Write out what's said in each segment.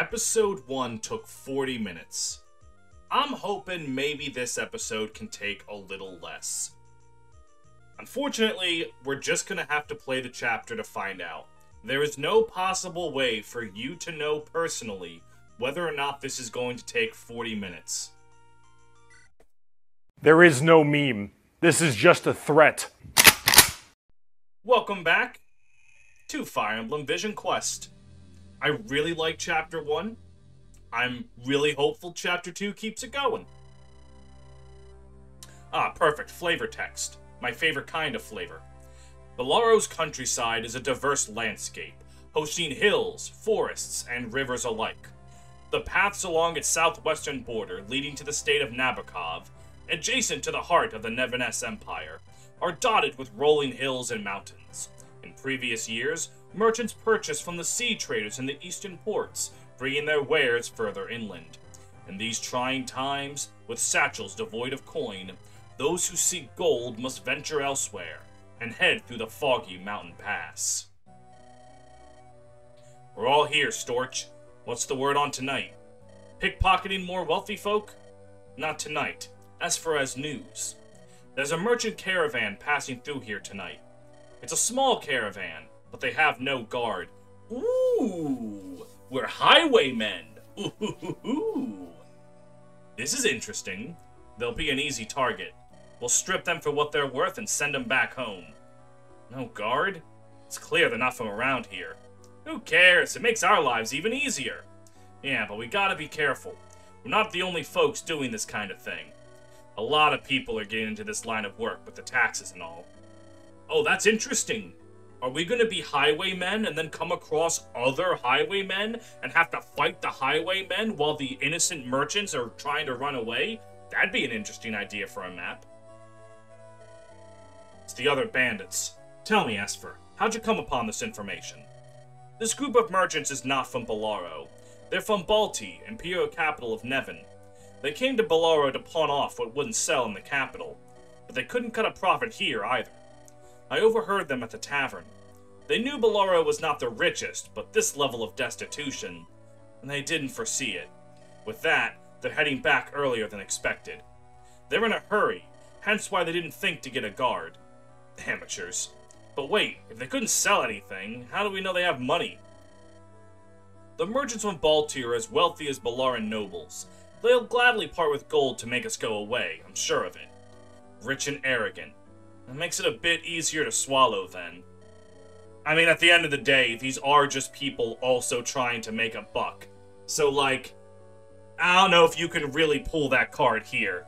Episode 1 took 40 minutes. I'm hoping maybe this episode can take a little less. Unfortunately, we're just gonna have to play the chapter to find out. There is no possible way for you to know personally whether or not this is going to take 40 minutes. There is no meme. This is just a threat. Welcome back to Fire Emblem Vision Quest. I really like Chapter 1. I'm really hopeful Chapter 2 keeps it going. Perfect. Flavor text. My favorite kind of flavor. Bolaro's countryside is a diverse landscape, hosting hills, forests, and rivers alike. The paths along its southwestern border, leading to the state of Nabokov, adjacent to the heart of the Neviness Empire, are dotted with rolling hills and mountains. In previous years, merchants purchased from the sea traders in the eastern ports, bringing their wares further inland. In these trying times, with satchels devoid of coin, those who seek gold must venture elsewhere and head through the foggy mountain pass. We're all here, Storch. What's the word on tonight? Pickpocketing more wealthy folk? Not tonight. As news. There's a merchant caravan passing through here tonight. It's a small caravan, but they have no guard. Ooh, we're highwaymen. Ooh. This is interesting. They'll be an easy target. We'll strip them for what they're worth and send them back home. No guard? It's clear they're not from around here. Who cares? It makes our lives even easier. Yeah, but we gotta be careful. We're not the only folks doing this kind of thing. A lot of people are getting into this line of work with the taxes and all. Oh, that's interesting. Are we gonna be highwaymen and then come across other highwaymen and have to fight the highwaymen while the innocent merchants are trying to run away? That'd be an interesting idea for a map. It's the other bandits. Tell me, Esper, how'd you come upon this information? This group of merchants is not from Bolaro. They're from Balti, imperial capital of Nevin. They came to Bolaro to pawn off what wouldn't sell in the capital, but they couldn't cut a profit here either. I overheard them at the tavern. They knew Bolaro was not the richest, but this level of destitution, and they didn't foresee it. With that, they're heading back earlier than expected. They're in a hurry, hence why they didn't think to get a guard. Amateurs. But wait, if they couldn't sell anything, how do we know they have money? The merchants from Balti are as wealthy as Bolaran nobles. They'll gladly part with gold to make us go away, I'm sure of it. Rich and arrogant. That makes it a bit easier to swallow, then. I mean, at the end of the day, these are just people also trying to make a buck. So, like, I don't know if you can really pull that card here.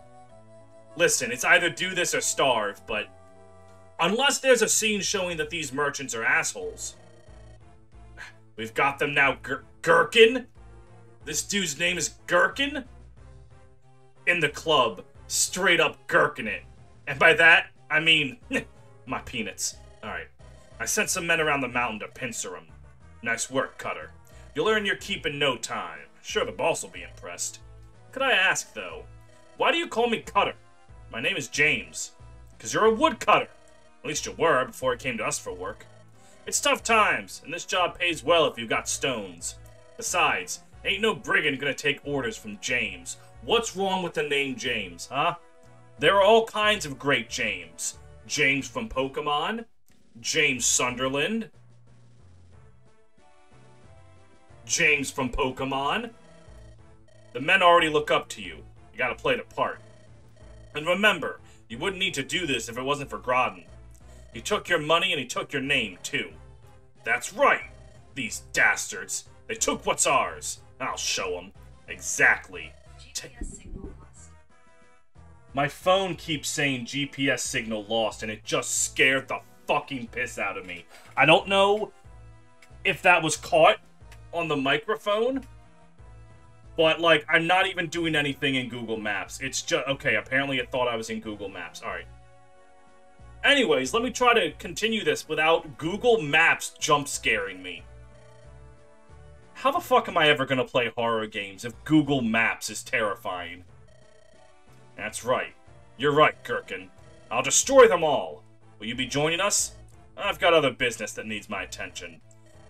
Listen, it's either do this or starve, but unless there's a scene showing that these merchants are assholes. We've got them now, Gherkin? This dude's name is Gherkin? In the club, straight up Gherkin it. And by that, I mean, my peanuts. Alright, I sent some men around the mountain to pincer him. Nice work, Cutter. You'll earn your keep in no time. Sure, the boss will be impressed. Could I ask, though, why do you call me Cutter? My name is James. 'Cause you're a woodcutter. At least you were before it came to us for work. It's tough times, and this job pays well if you've got stones. Besides, ain't no brigand gonna take orders from James. What's wrong with the name James, huh? There are all kinds of great James. James from Pokemon, James Sunderland, James from Pokemon. The men already look up to you. You gotta play the part. And remember, you wouldn't need to do this if it wasn't for Groddon. He took your money and he took your name, too. That's right! These dastards. They took what's ours. I'll show them. Exactly. My phone keeps saying GPS signal lost, and it just scared the fucking piss out of me. I don't know if that was caught on the microphone, but, like, I'm not even doing anything in Google Maps. It's just, okay, apparently it thought I was in Google Maps. Alright. Anyways, let me try to continue this without Google Maps jump scaring me. How the fuck am I ever gonna play horror games if Google Maps is terrifying? That's right. You're right, Gherkin. I'll destroy them all. Will you be joining us? I've got other business that needs my attention.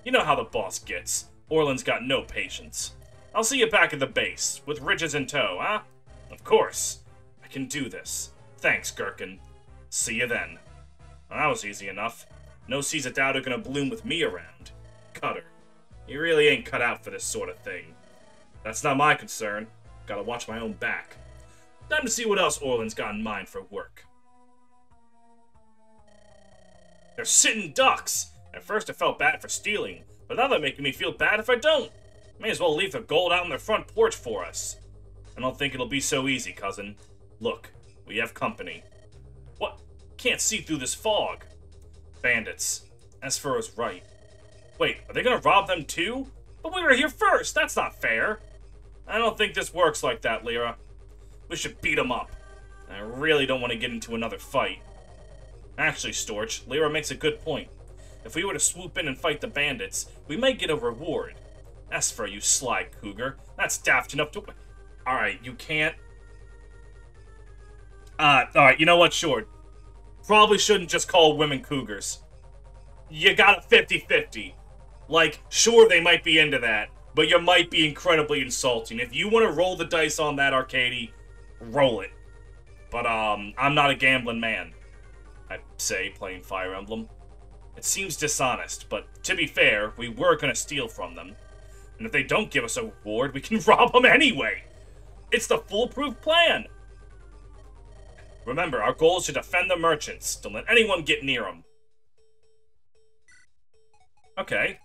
You know how the boss gets. Orland's got no patience. I'll see you back at the base, with Ridges in tow, huh? Of course. I can do this. Thanks, Gherkin. See you then. Well, that was easy enough. No seeds of doubt are gonna bloom with me around. Cutter. You really ain't cut out for this sort of thing. That's not my concern. Gotta watch my own back. Time to see what else Orland's got in mind for work. They're sitting ducks! At first I felt bad for stealing, but now they're making me feel bad if I don't. May as well leave the gold out on their front porch for us. I don't think it'll be so easy, cousin. Look, we have company. What? Can't see through this fog. Bandits. Esfer is right. Wait, are they gonna rob them too? But we were here first! That's not fair! I don't think this works like that, Lyra. We should beat them up. I really don't want to get into another fight. Actually, Storch, Lyra makes a good point. If we were to swoop in and fight the bandits, we might get a reward. Esfer, you sly cougar. That's daft enough to... Alright, you can't... Alright, you know what, sure. Probably shouldn't just call women cougars. You got a 50-50. Like, sure, they might be into that, but you might be incredibly insulting. If you want to roll the dice on that, Arcady, roll it. But, I'm not a gambling man. I'd say, playing Fire Emblem. It seems dishonest, but to be fair, we were gonna steal from them. And if they don't give us a reward, we can rob them anyway! It's the foolproof plan! Remember, our goal is to defend the merchants. Don't let anyone get near them. Okay.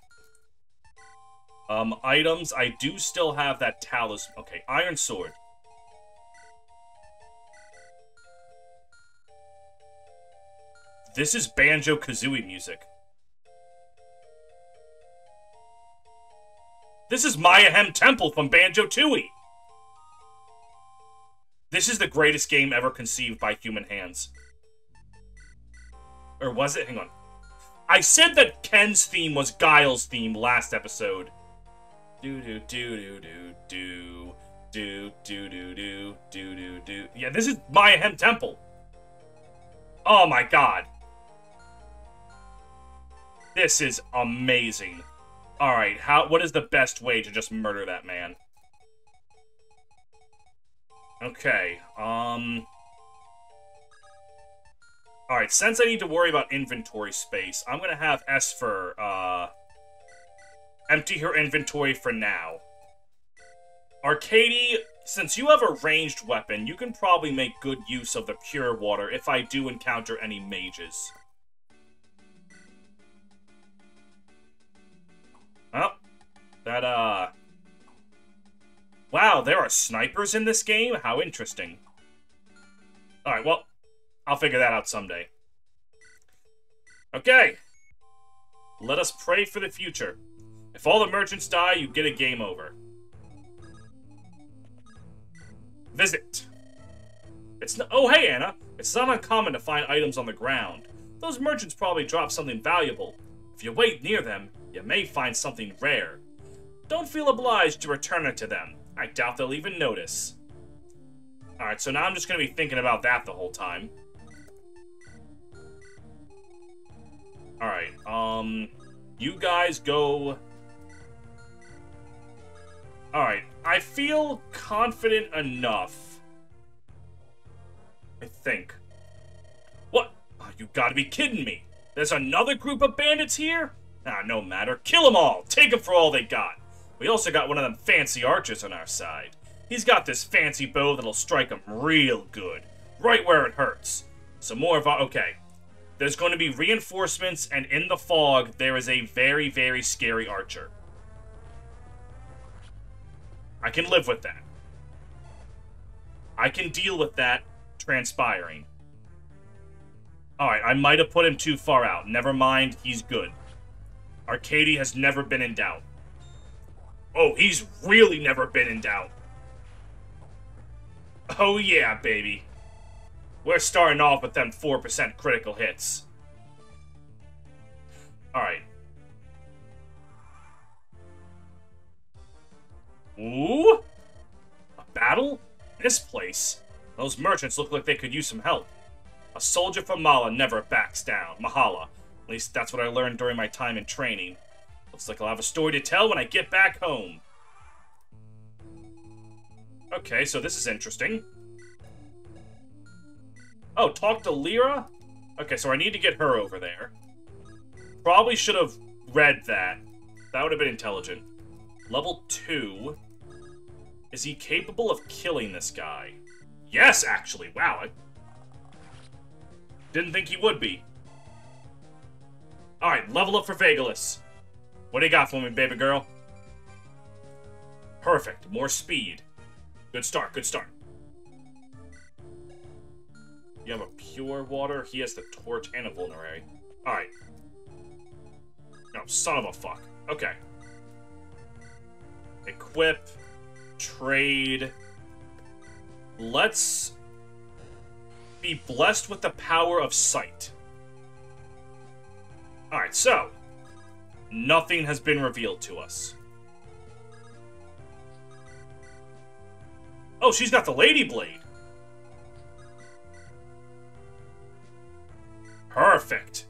Items. I do still have that talisman. Okay, Iron Sword. This is Banjo-Kazooie music. This is Mayahem Temple from Banjo-Tooie! This is the greatest game ever conceived by human hands. Or was it? Hang on. I said that Ken's theme was Guile's theme last episode. Do-do-do-do-do-do. Do-do-do-do-do-do-do. Yeah, this is Mayahem Temple. Oh my god. This is amazing. Alright, what is the best way to just murder that man? Okay, Alright, since I need to worry about inventory space, I'm gonna have Esfer, empty her inventory for now. Arcady, since you have a ranged weapon, you can probably make good use of the pure water if I do encounter any mages. Oh, that, wow, there are snipers in this game? How interesting. Alright, well, I'll figure that out someday. Okay. Let us pray for the future. If all the merchants die, you get a game over. Visit. Oh, hey, Anna. It's not uncommon to find items on the ground. Those merchants probably dropped something valuable. If you wait near them, you may find something rare. Don't feel obliged to return it to them. I doubt they'll even notice. Alright, so now I'm just gonna be thinking about that the whole time. Alright, you guys go... Alright, I feel confident enough. I think. What? Oh, you gotta be kidding me. There's another group of bandits here? Ah, no matter. Kill them all. Take them for all they got. We also got one of them fancy archers on our side. He's got this fancy bow that'll strike him real good. Right where it hurts. Some more of our... Okay. There's going to be reinforcements, and in the fog, there is a very, very scary archer. I can live with that. I can deal with that transpiring. Alright, I might have put him too far out. Never mind, he's good. Arcady has never been in doubt. Oh, he's really never been in doubt. Oh yeah, baby. We're starting off with them 4% critical hits. Alright. Ooh? A battle? This place? Those merchants look like they could use some help. A soldier from Mala never backs down. Mahala. At least that's what I learned during my time in training. Looks like I'll have a story to tell when I get back home. Okay, so this is interesting. Oh, talk to Lyra? Okay, so I need to get her over there. Probably should have read that. That would have been intelligent. Level 2. Is he capable of killing this guy? Yes, actually. Wow. I didn't think he would be. Alright, level up for Vegalis. What do you got for me, baby girl? Perfect. More speed. Good start, good start. You have a pure water. He has the torch and a vulnerary. Alright. No, son of a fuck. Okay. Equip. Trade. Let's be blessed with the power of sight. Alright, so. Nothing has been revealed to us. Oh, she's got the Lady Blade. Perfect.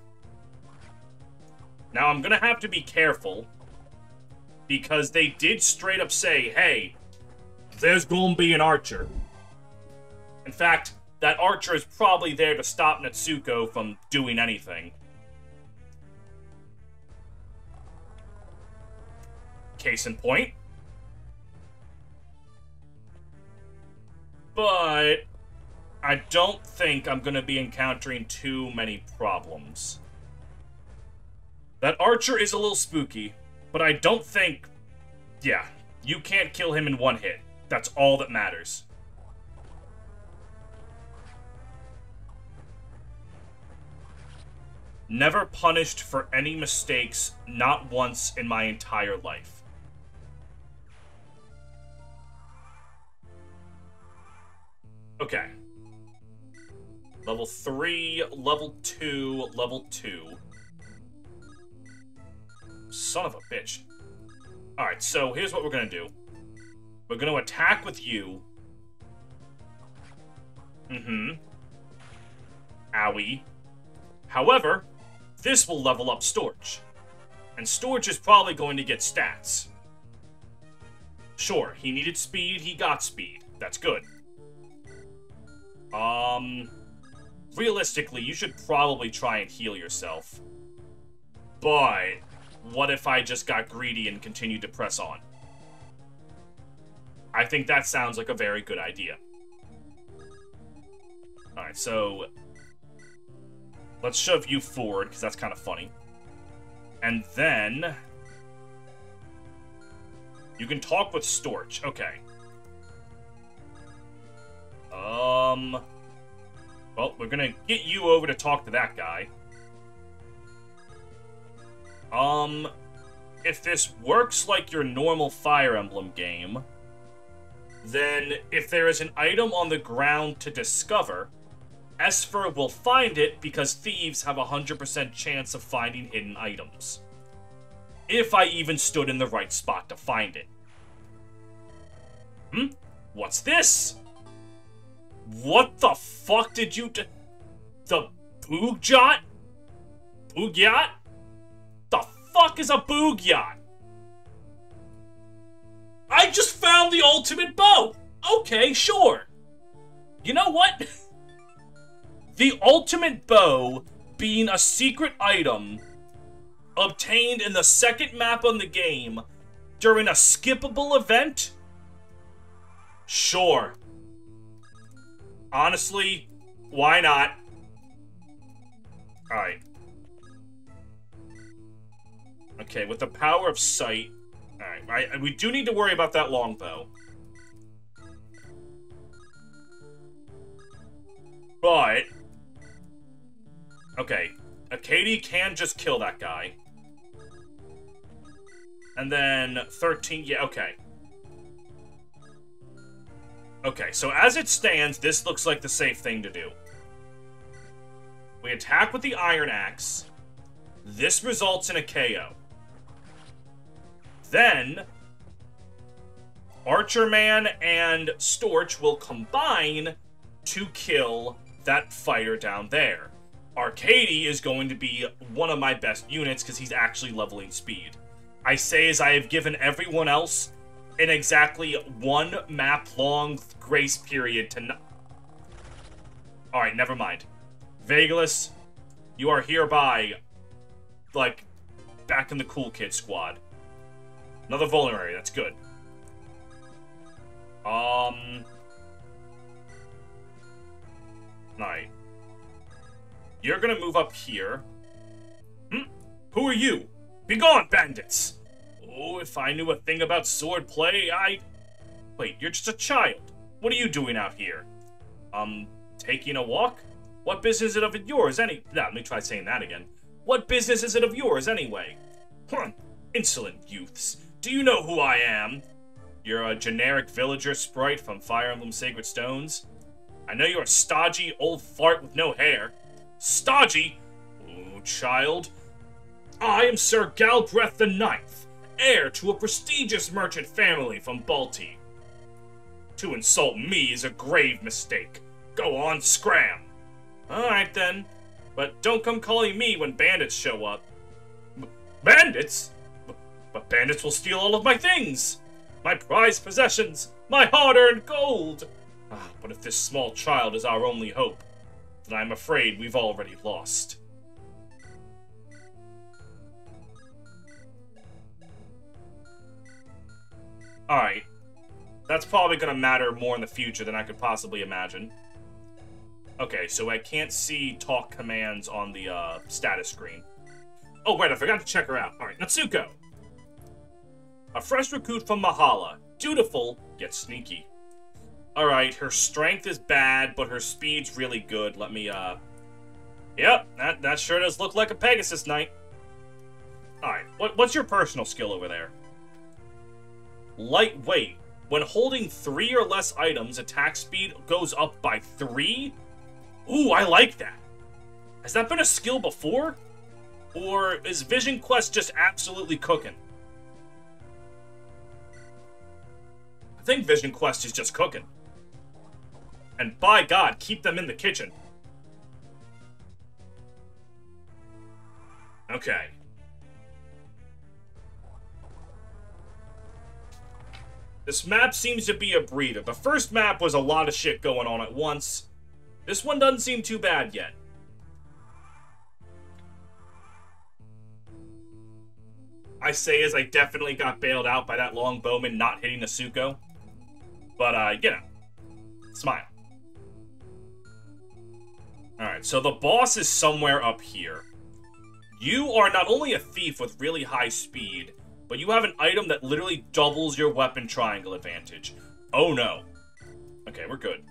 Now, I'm gonna have to be careful, because they did straight up say, hey, there's gonna be an archer. In fact, that archer is probably there to stop Natsuko from doing anything. Case in point. But I don't think I'm gonna be encountering too many problems. That archer is a little spooky, but I don't think... Yeah, you can't kill him in one hit. That's all that matters. Never punished for any mistakes, not once in my entire life. Okay. Level 3, level 2, level 2. Son of a bitch. Alright, so here's what we're gonna do. We're gonna attack with you. Owie. However, this will level up Storch. And Storch is probably going to get stats. Sure, he needed speed, he got speed. That's good. Realistically, you should probably try and heal yourself. But what if I just got greedy and continued to press on? I think that sounds like a very good idea. Alright, so let's shove you forward, because that's kind of funny. And then you can talk with Storch. Okay. Well, we're gonna get you over to talk to that guy. If this works like your normal Fire Emblem game, then if there is an item on the ground to discover, Esper will find it because thieves have a 100% chance of finding hidden items. If I even stood in the right spot to find it. What's this? What the fuck did you do? The Boogyot? Boogyot? The fuck is a Boogyot? I just found the ultimate bow! Okay, sure. You know what? The ultimate bow being a secret item obtained in the second map on the game during a skippable event? Sure. Honestly, why not? Alright. Okay, with the power of sight... Alright, we do need to worry about that longbow. But... Okay, Akadi can just kill that guy. And then 13... Yeah, okay. Okay, so as it stands, this looks like the safe thing to do. We attack with the Iron Axe. This results in a KO. Then, Archer Man and Storch will combine to kill that fighter down there. Arcady is going to be one of my best units because he's actually leveling speed. I say as I have given everyone else in exactly 1 map-long grace period to not... Alright, never mind. Vagalus, you are hereby, like, back in the cool kid squad. Another vulnerary, that's good. Alright. You're gonna move up here. Who are you? Begone, bandits! Oh, if I knew a thing about swordplay, Wait, you're just a child. What are you doing out here? Taking a walk? What business is it of yours, let me try saying that again. What business is it of yours, anyway? Insolent youths. Do you know who I am? You're a generic villager sprite from Fire Emblem Sacred Stones. I know you're a stodgy old fart with no hair. Stodgy? Oh, child. I am Sir Galbraith the Ninth, heir to a prestigious merchant family from Balti. To insult me is a grave mistake. Go on, scram. Alright then, but don't come calling me when bandits show up. Bandits? But bandits will steal all of my things! My prized possessions! My hard-earned gold! But if this small child is our only hope, then I'm afraid we've already lost. Alright. That's probably gonna matter more in the future than I could possibly imagine. Okay, so I can't see talk commands on the, status screen. Oh, wait, I forgot to check her out. Alright, Natsuko! A fresh recruit from Mahala. Dutiful, yet sneaky. Alright, her strength is bad, but her speed's really good. Let me, Yep, that sure does look like a Pegasus Knight. Alright, what's your personal skill over there? Lightweight. When holding 3 or less items, attack speed goes up by 3? Ooh, I like that. Has that been a skill before? Or is Vision Quest just absolutely cooking? I think Vision Quest is just cooking. And by God, keep them in the kitchen. Okay. This map seems to be a breather. The first map was a lot of shit going on at once. This one doesn't seem too bad yet. I say as I definitely got bailed out by that longbowman not hitting Natsuko. But, you know. Smile. Alright, so the boss is somewhere up here. You are not only a thief with really high speed, but you have an item that literally doubles your weapon triangle advantage. Oh no. Okay, we're good.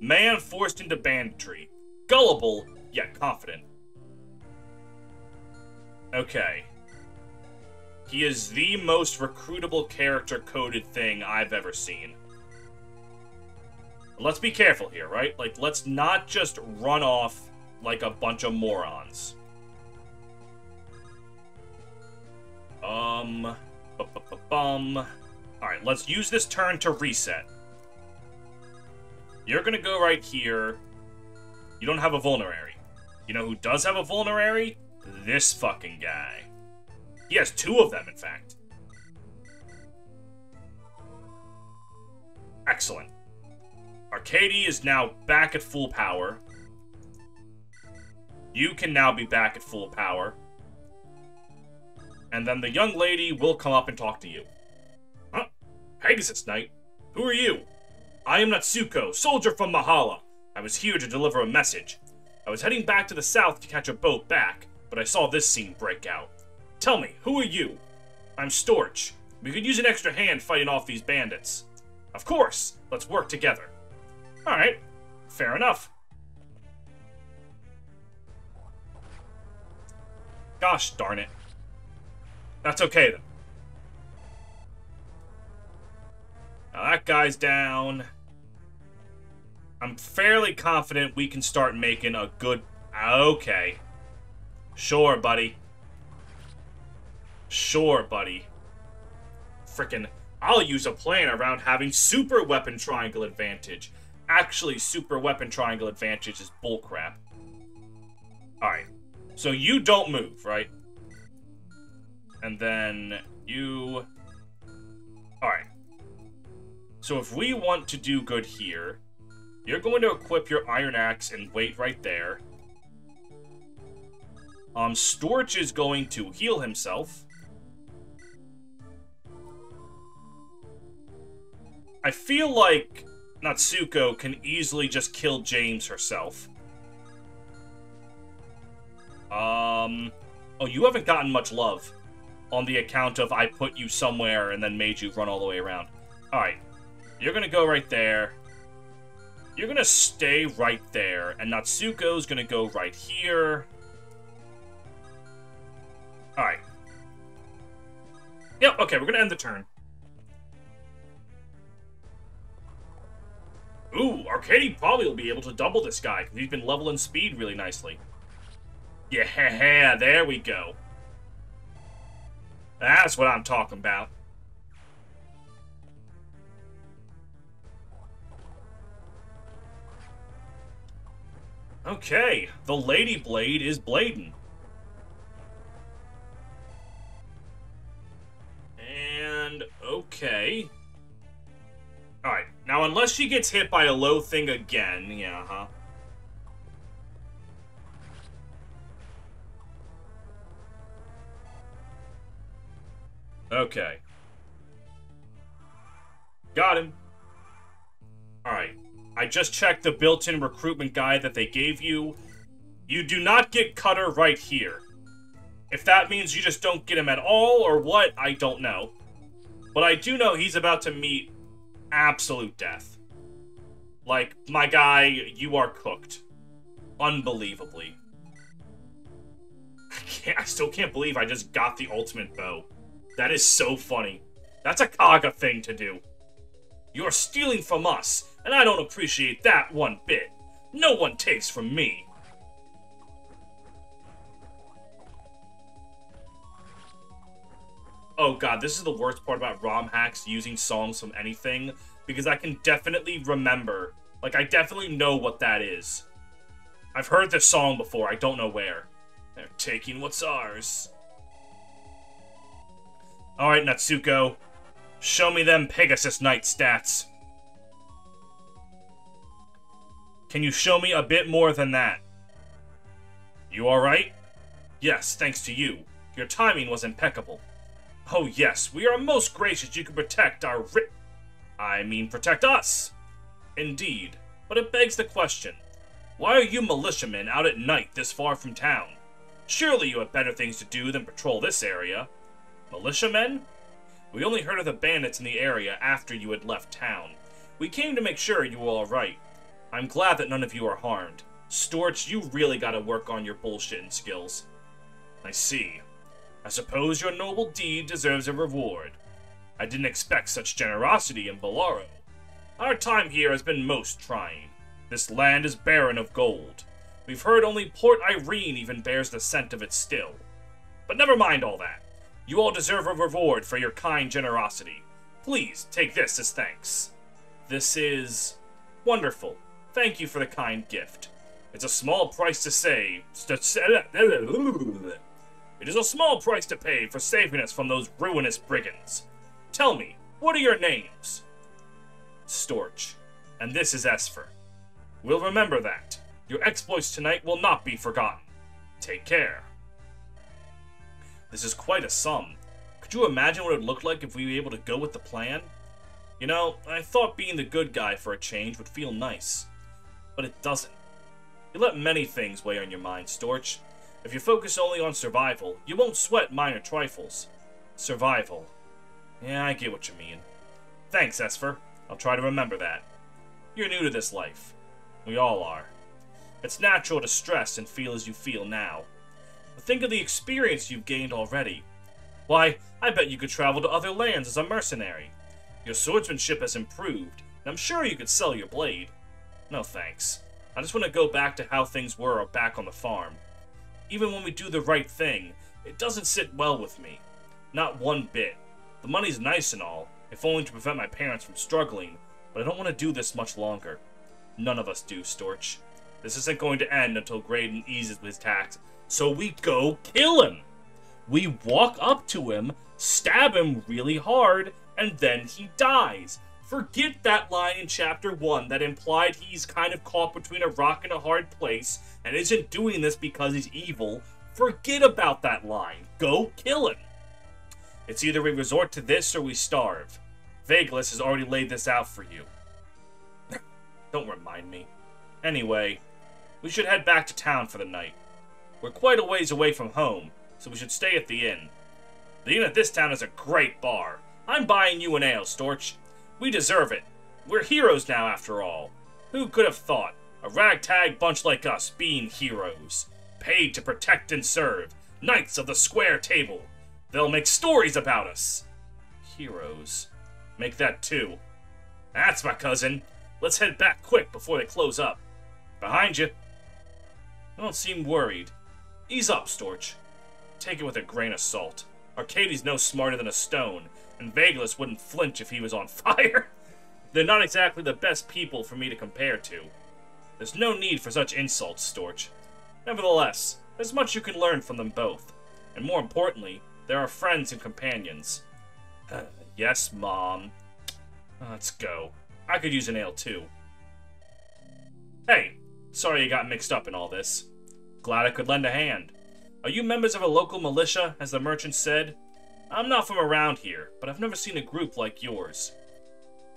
Man forced into banditry. Gullible, yet confident. Okay. He is the most recruitable character-coded thing I've ever seen. Let's be careful here, right? Like, let's not just run off like a bunch of morons. Alright, let's use this turn to reset. You're gonna go right here. You don't have a vulnerary. You know who does have a vulnerary? This fucking guy. He has 2 of them, in fact. Excellent. Arcady is now back at full power. You can now be back at full power. And then the young lady will come up and talk to you. Huh? Pegasus Knight? Who are you? I am Natsuko, soldier from Mahala. I was here to deliver a message. I was heading back to the south to catch a boat back, but I saw this scene break out. Tell me, who are you? I'm Storch. We could use an extra hand fighting off these bandits. Of course, let's work together. Alright, fair enough. Gosh darn it. That's okay, though. Now that guy's down. I'm fairly confident we can start making a good... Okay. Sure, buddy. Sure, buddy. Frickin', I'll use a plan around having super weapon triangle advantage. Actually, super weapon triangle advantage is bullcrap. Alright. So you don't move, right? And then you So if we want to do good here, you're going to equip your Iron Axe and wait right there. Storch is going to heal himself. I feel like Natsuko can easily just kill James herself. Oh, you haven't gotten much love on the account of I put you somewhere and then made you run all the way around. Alright, you're gonna go right there. You're gonna stay right there, and Natsuko's gonna go right here. Alright. Yep, okay, we're gonna end the turn. Ooh, Arcady probably will be able to double this guy, because he's been leveling speed really nicely. Yeah, there we go. That's what I'm talking about. Okay, the Lady Blade is blading. And, okay. Alright, now unless she gets hit by a low thing again, yeah, huh? Okay. Got him. Alright. I just checked the built-in recruitment guide that they gave you. You do not get Cutter right here. If that means you just don't get him at all, or what, I don't know. But I do know he's about to meet absolute death. Like, my guy, you are cooked. Unbelievably. I still can't believe I just got the ultimate bow. That is so funny. That's a Kaga thing to do. You're stealing from us, and I don't appreciate that one bit. No one takes from me. Oh god, this is the worst part about ROM hacks using songs from anything, because I can definitely remember. Like, I definitely know what that is. I've heard this song before, I don't know where. They're taking what's ours. Alright, Natsuko. Show me them Pegasus Knight stats. Can you show me a bit more than that? You alright? Yes, thanks to you. Your timing was impeccable. Oh yes, we are most gracious you can protect our protect us. Indeed, but it begs the question. Why are you militiamen out at night this far from town? Surely you have better things to do than patrol this area. Militiamen? We only heard of the bandits in the area after you had left town. We came to make sure you were alright. I'm glad that none of you are harmed. Storch, you really gotta work on your bullshitting skills. I see. I suppose your noble deed deserves a reward. I didn't expect such generosity in Bolaro. Our time here has been most trying. This land is barren of gold. We've heard only Port Irene even bears the scent of it still. But never mind all that. You all deserve a reward for your kind generosity. Please, take this as thanks. This is... wonderful. Thank you for the kind gift. It's a small price to say... It is a small price to pay for saving us from those ruinous brigands. Tell me, what are your names? Storch. And this is Esper. We'll remember that. Your exploits tonight will not be forgotten. Take care. This is quite a sum. Could you imagine what it would look like if we were able to go with the plan? You know, I thought being the good guy for a change would feel nice. But it doesn't. You let many things weigh on your mind, Storch. If you focus only on survival, you won't sweat minor trifles. Survival. Yeah, I get what you mean. Thanks, Esper. I'll try to remember that. You're new to this life. We all are. It's natural to stress and feel as you feel now. But think of the experience you've gained already. Why, I bet you could travel to other lands as a mercenary. Your swordsmanship has improved, and I'm sure you could sell your blade. No thanks. I just want to go back to how things were back on the farm. Even when we do the right thing, it doesn't sit well with me. Not one bit. The money's nice and all, if only to prevent my parents from struggling, but I don't want to do this much longer. None of us do, Storch. This isn't going to end until Graydon eases his tax, so we go kill him! We walk up to him, stab him really hard, and then he dies. Forget that line in Chapter 1 that implied he's kind of caught between a rock and a hard place and isn't doing this because he's evil. Forget about that line. Go kill him. It's either we resort to this or we starve. Vagelus has already laid this out for you. Don't remind me. Anyway, we should head back to town for the night. We're quite a ways away from home, so we should stay at the inn. The inn at this town is a great bar. I'm buying you an ale, Storch. We deserve it. We're heroes now, after all. Who could have thought? A ragtag bunch like us being heroes. Paid to protect and serve. Knights of the square table. They'll make stories about us. Heroes. Make that 2. That's my cousin. Let's head back quick before they close up. Behind you. You don't seem worried. Ease up, Storch. Take it with a grain of salt. Arcadie's no smarter than a stone, and Vagelus wouldn't flinch if he was on fire. They're not exactly the best people for me to compare to. There's no need for such insults, Storch. Nevertheless, there's much you can learn from them both. And more importantly, there are friends and companions. Yes, Mom. Let's go. I could use an ale, too. Hey, sorry you got mixed up in all this. Glad I could lend a hand. Are you members of a local militia, as the merchant said? I'm not from around here, but I've never seen a group like yours.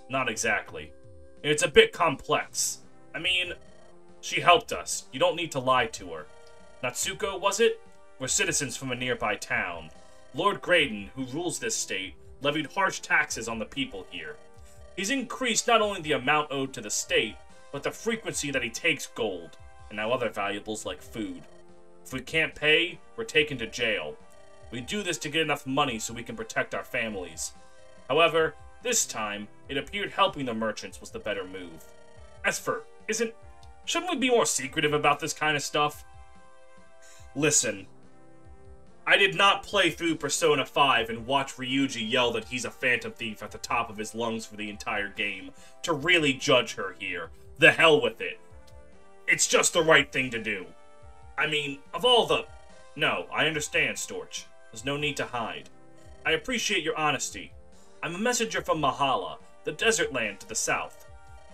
Not exactly. It's a bit complex. I mean, she helped us. You don't need to lie to her. Natsuko, was it? We're citizens from a nearby town. Lord Graydon, who rules this state, levied harsh taxes on the people here. He's increased not only the amount owed to the state, but the frequency that he takes gold, and now other valuables like food. If we can't pay, we're taken to jail. We do this to get enough money so we can protect our families. However, this time, it appeared helping the merchants was the better move. Shouldn't we be more secretive about this kind of stuff? Listen, I did not play through Persona 5 and watch Ryuji yell that he's a phantom thief at the top of his lungs for the entire game to really judge her here. The hell with it. It's just the right thing to do. I mean, of all the... No, I understand, Storch. There's no need to hide. I appreciate your honesty. I'm a messenger from Mahala, the desert land to the south.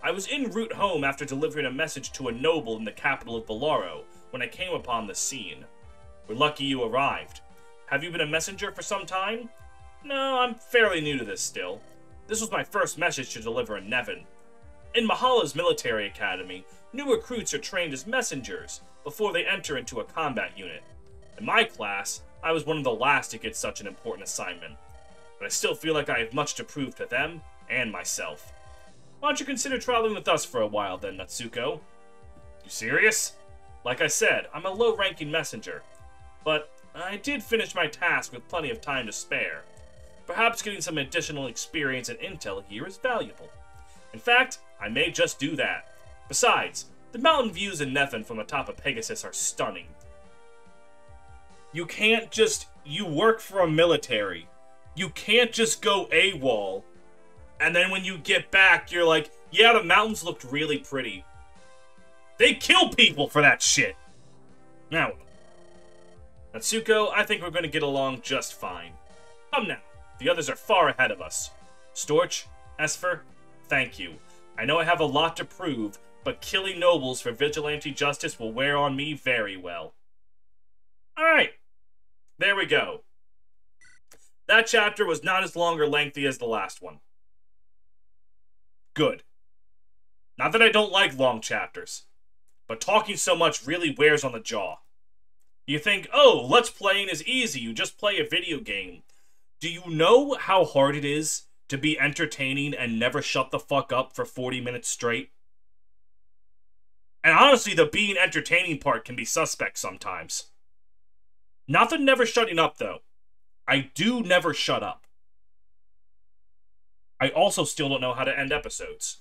I was en route home after delivering a message to a noble in the capital of Bolaro when I came upon the scene. We're lucky you arrived. Have you been a messenger for some time? No, I'm fairly new to this still. This was my first message to deliver in Nevin. In Mahala's military academy, new recruits are trained as messengers before they enter into a combat unit. In my class, I was one of the last to get such an important assignment. But I still feel like I have much to prove to them and myself. Why don't you consider traveling with us for a while then, Natsuko? You serious? Like I said, I'm a low-ranking messenger. But I did finish my task with plenty of time to spare. Perhaps getting some additional experience and intel here is valuable. In fact, I may just do that. Besides, the mountain views in Nevin from the top of Pegasus are stunning. You can't just... You work for a military. You can't just go AWOL. And then when you get back, you're like, yeah, the mountains looked really pretty. They kill people for that shit. Now, Natsuko, I think we're going to get along just fine. Come now. The others are far ahead of us. Storch, Esper, thank you. I know I have a lot to prove, but killing nobles for vigilante justice will wear on me very well. Alright. There we go. That chapter was not as long or lengthy as the last one. Good. Not that I don't like long chapters, but talking so much really wears on the jaw. You think, oh, let's playing is easy, you just play a video game. Do you know how hard it is to be entertaining and never shut the fuck up for 40 minutes straight? And honestly, the being entertaining part can be suspect sometimes. Not the never shutting up, though. I do never shut up. I also still don't know how to end episodes.